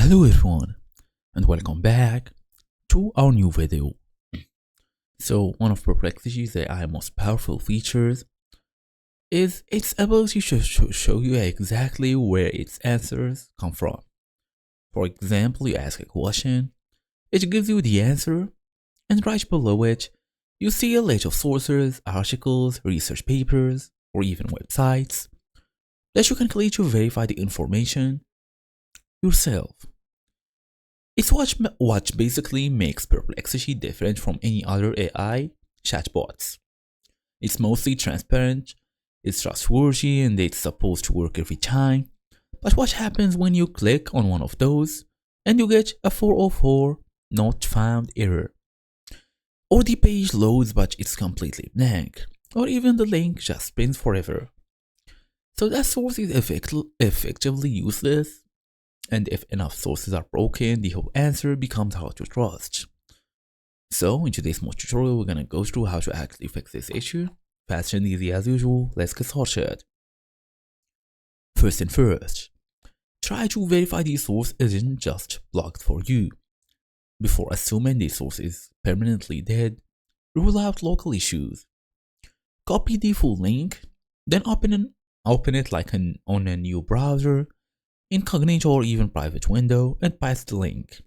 Hello everyone and welcome back to our new video. So one of Perplexity's AI most powerful features is its ability to show you exactly where its answers come from. For example, you ask a question, it gives you the answer, and right below it, you see a list of sources, articles, research papers, or even websites that you can click to verify the information yourself. It's what basically makes Perplexity different from any other AI chatbots. It's mostly transparent, it's trustworthy, and it's supposed to work every time. But what happens when you click on one of those and you get a 404 not found error? Or the page loads but it's completely blank, or even the link just spins forever. So that source is effectively useless, and if enough sources are broken, the whole answer becomes hard to trust. So in today's small tutorial, we're gonna go through how to actually fix this issue. Fast and easy as usual, let's get started. First and first, try to verify the source isn't just blocked for you. Before assuming the source is permanently dead, rule out local issues. Copy the full link, then open it like on a new browser, incognito or even private window, and paste the link.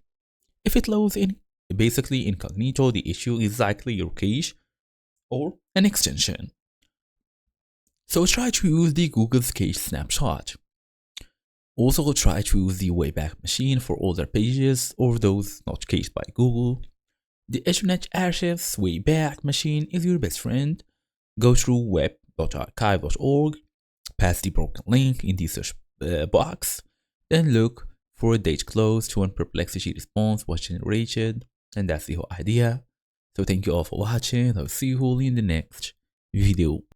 If it loads in basically incognito, the issue is likely your cache or an extension. So try to use the Google's cache snapshot. Also try to use the Wayback Machine for older pages or those not cached by Google. The Internet Archive's Wayback Machine is your best friend. Go through web.archive.org, paste the broken link in the search box, then look for a date close to when Perplexity response was generated, and that's the whole idea. So thank you all for watching. I'll see you all in the next video.